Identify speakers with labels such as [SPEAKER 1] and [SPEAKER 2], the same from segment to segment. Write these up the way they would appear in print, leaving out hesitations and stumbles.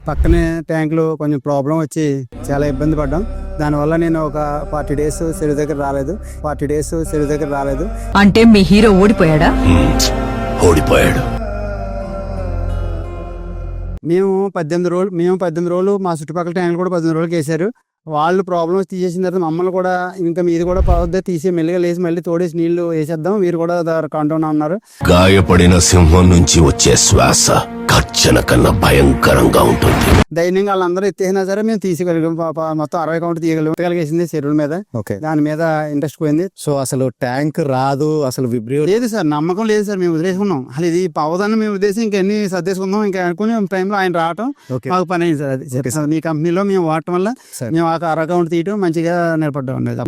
[SPEAKER 1] పక్కనే ట్యాంకులో కొంచెం ప్రాబ్లం వచ్చి చాలా ఇబ్బంది పడ్డాం. దానివల్ల నేను ఒక 40 డేస్ చెరువు దగ్గర రాలేదు.
[SPEAKER 2] అంటే మీ హీరో ఓడిపోయాడా?
[SPEAKER 3] ఓడిపోయాడు.
[SPEAKER 1] మేము 18 రోజులు మా చుట్టుపక్కల ట్యాంకులు కూడా 18 రోజులకి వేశారు. వాళ్ళు ప్రాబ్లమ్స్ తీసేసిన తర్వాత మమ్మల్ని కూడా ఇంకా మీది కూడా పవద్దే తీసి మెల్లిగా లేసి మళ్ళీ తోడేసి నీళ్లు వేసేద్దాం, మీరు కూడా కాంటౌన్ అన్నారు.
[SPEAKER 3] గాయపడిన సింహం నుంచి వచ్చే శ్వాస గర్జన కన్నా భయంకరంగా ఉంటుంది.
[SPEAKER 1] ధైర్యంగా వాళ్ళందరూ ఎత్తేసినా సరే మేము తీసుకోగలిగాం. మొత్తం 60 కౌంట్ తీయగలిగేసింది చెరువుల మీద. దాని మీద ఇంట్రెస్ట్ పోయింది.
[SPEAKER 4] సో అసలు ట్యాంక్ రాదు, అసలు విబ్రియో
[SPEAKER 1] లేదు సార్, నమ్మకం లేదు సార్. మేము వదిలేసుకున్నాం. అసలు ఇది పవదని మేము ఉద్దేశం ఇంకెన్ని సర్దేసుకుందాం ఇంకా అనుకునే టైంలో ఆయన రావటం మాకు పని అయింది సార్. అది మీ కంపెనీలో మేము వాడటం వల్ల మేము ఆ 60 కౌంట్ తీయటం మంచిగా నిలబడ్డా ఉండేది.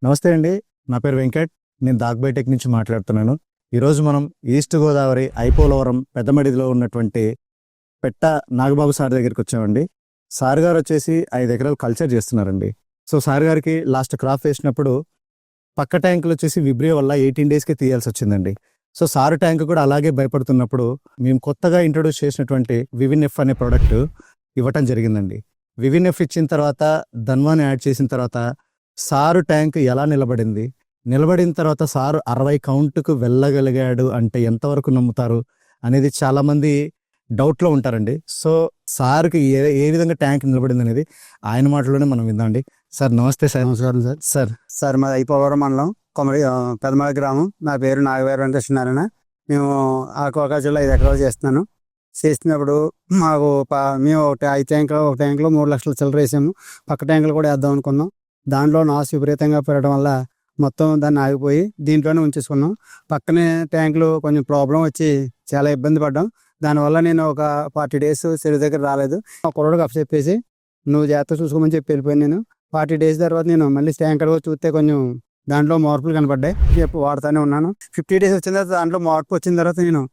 [SPEAKER 4] నమస్తే అండి, నా పేరు వెంకట్. నేను దాగ్బైటెక్ నుంచి మాట్లాడుతున్నాను. ఈరోజు మనం ఈస్ట్ గోదావరి ఐపోలవరం పెద్దమడిలో ఉన్నటువంటి పెట్ట నాగబాబు సార్ దగ్గరికి వచ్చామండి. సార్ గారు వచ్చేసి 5 ఎకరాలు కల్చర్ చేస్తున్నారండి. సో సార్ గారికి లాస్ట్ క్రాప్ వేసినప్పుడు పక్క ట్యాంకులు వచ్చేసి విబ్రియో వల్ల 18 డేస్కి తీయాల్సి వచ్చిందండి. సో సారు ట్యాంక్ కూడా అలాగే భయపడుతున్నప్పుడు మేము కొత్తగా ఇంట్రొడ్యూస్ చేసినటువంటి వివిన్ఎఫ్ అనే ప్రోడక్ట్ ఇవ్వటం జరిగిందండి. వివిన్ఎఫ్ ఇచ్చిన తర్వాత ధన్వాని యాడ్ చేసిన తర్వాత సారు ట్యాంక్ ఎలా నిలబడిన తర్వాత సారు 60 కౌంట్కు వెళ్ళగలిగాడు అంటే ఎంతవరకు నమ్ముతారు అనేది చాలా మంది డౌట్లో ఉంటారండి. సో సార్కి ఏ విధంగా ట్యాంక్ నిలబడింది అనేది ఆయన మాటలోనే మనం విందామండి. సార్ నమస్తే సార్.
[SPEAKER 1] నమస్కారం సార్. సార్ మాది ఐపోలవరం మండలం పెదమడి గ్రామం. నా పేరు నాగవేరు వెంకటేశ్వరనారాయణ. మేము ఆక్వాకల్చర్లో 5 ఎకరాలు చేస్తున్నప్పుడు మాకు మేము ఒక ట్యాంకులో 3 లక్షల చిల్లర వేసాము. పక్క ట్యాంకులు కూడా వేద్దాం అనుకున్నాం. దాంట్లో నాసు విపరీతంగా పెరగడం వల్ల మొత్తం దాన్ని ఆగిపోయి దీంట్లోనే ఉంచేసుకున్నాం. పక్కనే ట్యాంకులో కొంచెం ప్రాబ్లం వచ్చి చాలా ఇబ్బంది పడ్డాం. దానివల్ల నేను ఒక 40 డేస్ చెరువు దగ్గర రాలేదు. ఒక కుర్రోడికి అప్పచెప్పేసి నువ్వు జాగ్రత్త చూసుకోమని చెప్పి వెళ్ళిపోయాను. నేను 40 డేస్ తర్వాత నేను మళ్ళీ ట్యాంకర్ చూస్తే కొంచెం దాంట్లో మార్పులు కనపడ్డాయి. చెప్పు వాడుతూనే ఉన్నాను. 50 డేస్ వచ్చిన తర్వాత దాంట్లో మార్పు వచ్చిన తర్వాత నేను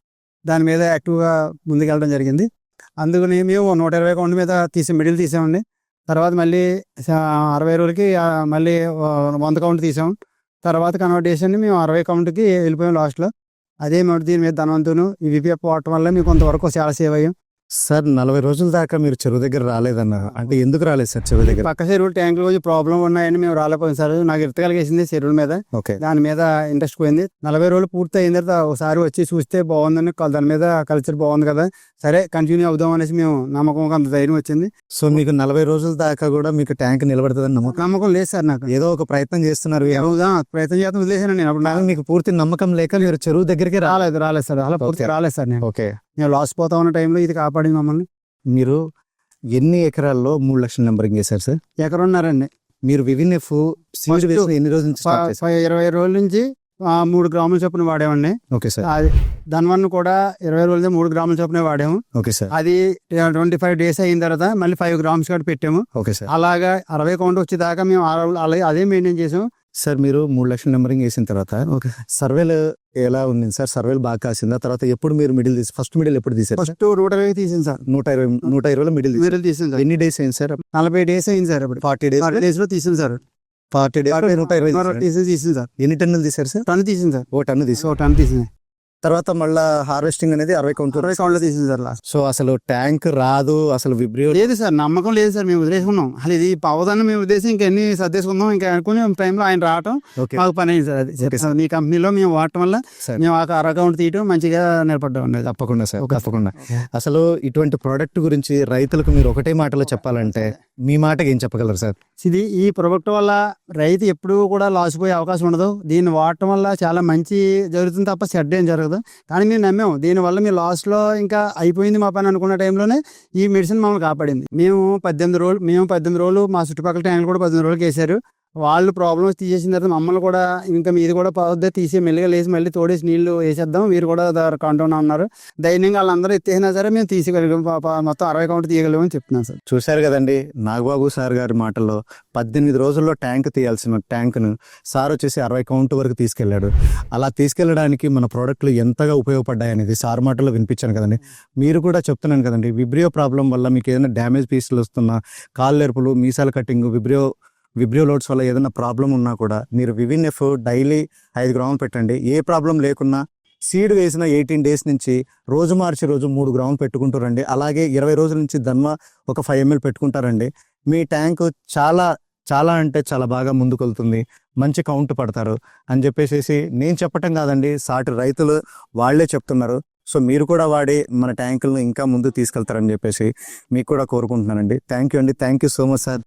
[SPEAKER 1] దాని మీద యాక్టివ్గా ముందుకెళ్ళడం జరిగింది. అందుకని మేము 120 కౌంట్ మీద మిడిల్ తీసామండి. తర్వాత మళ్ళీ 60 రోజులకి మళ్ళీ 100 కౌంట్ తీసాం. తర్వాత కన్వర్ట్ చేసి మేము 60 కౌంట్కి వెళ్ళిపోయాం లాస్ట్లో. అదే మేము దీని మీద ధనవంతును ఈ విపిఎఫ్ వాడటం వల్ల మేము కొంతవరకు చాలా సేవ్ అయ్యాం.
[SPEAKER 4] సార్ 40 రోజుల దాకా మీరు చెరువు దగ్గర రాలేదన్నారు, అంటే ఎందుకు రాలేదు సార్? చెరువు దగ్గర
[SPEAKER 1] పక్క చెరువులు ట్యాంకులు కొంచెం ప్రాబ్లం ఉన్నాయని మేము రాలేకపోయింది సార్. నాకు ఇరతగలిగేసింది చెరువుల మీద. దాని మీద ఇంట్రెస్ట్ పోయింది. 40 రోజులు పూర్తి అయిన తర్వాత ఒకసారి వచ్చి చూస్తే బాగుందని, దాని మీద కల్చర్ బాగుంది కదా, సరే కంటిన్యూ అవుదాం అనేసి మేము నమ్మకం అంత ధైర్యం వచ్చింది.
[SPEAKER 4] సో మీకు 40 రోజుల దాకా కూడా మీకు ట్యాంక్ నిలబడుతుందని
[SPEAKER 1] నమ్మకం లేదు సార్. నాకు
[SPEAKER 4] ఏదో ఒక ప్రయత్నం చేస్తున్నారు,
[SPEAKER 1] ప్రయత్నం చేస్తాం వదిలేసాను నేను. అప్పుడు
[SPEAKER 4] మీకు పూర్తి నమ్మకం లేక మీరు చెరువు దగ్గరికి
[SPEAKER 1] రాలేదు సార్. అలా పూర్తి రాలేదు సార్. నేను లాస్ పోతా ఉన్న టైంలో ఇది కాపాడింది మమ్మల్ని.
[SPEAKER 4] మీరు ఎన్ని ఎకరాల్లో 3 లక్షల నెంబరింగ్ చేశారు సార్?
[SPEAKER 1] ఎకరున్నారండి.
[SPEAKER 4] మీరు వివిన్ఎఫ్ ఎన్ని రోజుల నుంచి?
[SPEAKER 1] 20 రోజుల నుంచి 3 గ్రాముల చొప్పున వాడేవండి.
[SPEAKER 4] Okay sir.
[SPEAKER 1] దానివల్ల కూడా 20 రోజులే 3 గ్రాముల చొప్పున వాడాము.
[SPEAKER 4] Okay sir.
[SPEAKER 1] అది 25 డేస్ అయిన తర్వాత మళ్ళీ 5 గ్రామ్స్ కూడా పెట్టాము.
[SPEAKER 4] Okay sir.
[SPEAKER 1] అలాగా 60 కౌంట్ వచ్చేదాకా మేము అలాగే అదే మెయింటైన్ చేసాము.
[SPEAKER 4] సార్ మీరు 3 లక్షల నెంబరింగ్ వేసిన తర్వాత సర్వేలు ఎలా ఉంది సార్? సర్వేలు బాగా కాసిందా? తర్వాత ఎప్పుడు మీరు ఫస్ట్ మిడిల్ ఎప్పుడు తీసారు?
[SPEAKER 1] ఫస్ట్ 120 తీసింది సార్.
[SPEAKER 4] 120లో మిడిల్
[SPEAKER 1] తీసింది సార్.
[SPEAKER 4] ఎన్ని డేస్ అయింది సార్?
[SPEAKER 1] 40 డేస్ అయింది సార్.
[SPEAKER 4] 40
[SPEAKER 1] డేస్ లో తీసింది సార్.
[SPEAKER 4] 40 డేస్ 120
[SPEAKER 1] తీసింది సార్.
[SPEAKER 4] ఎన్ని టన్నులు తీసారు సార్?
[SPEAKER 1] టన్ను తీసింది సార్.
[SPEAKER 4] ఓ టన్ను
[SPEAKER 1] తీసింది.
[SPEAKER 4] తర్వాత మళ్ళీ హార్వెస్టింగ్ అనేది 60 కౌంట్లో
[SPEAKER 1] తీసింది సార్.
[SPEAKER 4] సో అసలు ట్యాంక్ రాదు, అసలు విబ్రియో
[SPEAKER 1] లేదు సార్. నమ్మకం లేదు సార్. మేము వదిలేసుకున్నాం. అసలు ఇది పవదని మేము ఉద్దేశం ఇంకెన్ని సర్దేసుకుందాం ఇంకా అనుకునే టైంలో ఆయన రావటం మాకు పని అయింది సార్. అది మీ కంపెనీలో మేము వాడటం వల్ల మేము ఆ 60 కౌంట్ తీయటం మంచిగా నిలబడ్డా ఉండేది.
[SPEAKER 4] తప్పకుండా సార్, తప్పకుండా. అసలు ఇటువంటి ప్రోడక్ట్ గురించి రైతులకు మీరు ఒకటే మాటలో చెప్పాలంటే మీ మాటకి ఏం చెప్పగలరు సార్?
[SPEAKER 1] ఈ ప్రోడక్ట్ వల్ల రైతు ఎప్పుడూ కూడా లాస్ పోయే అవకాశం ఉండదు. దీన్ని వాడటం వల్ల చాలా మంచి జరుగుతుంది తప్ప చెడ్డ ఏం జరగదు. కానీ మేము నమ్మాము. దీనివల్ల మీ లాస్ట్లో ఇంకా అయిపోయింది మా పని అనుకున్న టైంలోనే ఈ మెడిసిన్ మమ్మల్ని కాపాడింది. మేము 18 రోజులు మా చుట్టుపక్కల ట్యాంకులు కూడా 18 రోజులకి వేశారు. వాళ్ళు ప్రాబ్లమ్స్ తీసేసిన తర్వాత మమ్మల్ని కూడా ఇంకా మీది కూడా పవద్దే తీసి మెల్లిగా లేసి మళ్ళీ తోడేసి నీళ్లు వేసేద్దాం, మీరు కూడా కాంటౌన్ అన్నారు. ధైర్యంగా వాళ్ళందరూ ఎత్తేసినా సరే మేము తీసుకోగలిగాం. మొత్తం 60 కౌంట్ తీయగలిగామని చెప్తున్నాను సార్.
[SPEAKER 4] చూశారు కదండి నాగబాబు సార్ గారి మాటల్లో. 18 రోజుల్లో ట్యాంక్ తీయాల్సిన ట్యాంక్ను సార్ వచ్చేసి 60 కౌంట్ వరకు తీసుకెళ్లాడు. అలా తీసుకెళ్లడానికి మన ప్రోడక్ట్లు ఎంతగా ఉపయోగపడ్డాయి అనేది సార్ మాటల్లో వినిపించాను కదండి. మీరు కూడా చెప్తున్నాను కదండి, విబ్రియో ప్రాబ్లం వల్ల మీకు ఏదైనా డ్యామేజ్ పీసులు వస్తున్నా, కాళ్ళు ఎరుపులు, మీసాల కట్టింగ్, విబ్రియో విబ్రియో లోడ్స్ వల్ల ఏదైనా ప్రాబ్లం ఉన్నా కూడా మీరు వివిన్ఎఫ్ డైలీ 5 గ్రాములు పెట్టండి. ఏ ప్రాబ్లం లేకున్నా సీడ్ వేసిన 18 డేస్ నుంచి రోజు మార్చి రోజు 3 గ్రాములు పెట్టుకుంటారండి. అలాగే 20 రోజుల నుంచి ధన్వ ఒక 5 ml పెట్టుకుంటారండి. మీ ట్యాంకు చాలా చాలా అంటే చాలా బాగా ముందుకెళ్తుంది, మంచి కౌంట్ పడతారు అని చెప్పేసి నేను చెప్పటం కాదండి, సాటి రైతులు వాళ్ళే చెప్తున్నారు. సో మీరు కూడా వాడి మన ట్యాంకులను ఇంకా ముందుకు తీసుకెళ్తారని చెప్పేసి మీకు కూడా కోరుకుంటున్నానండి. థ్యాంక్ యూ అండి. Thank you so much sir.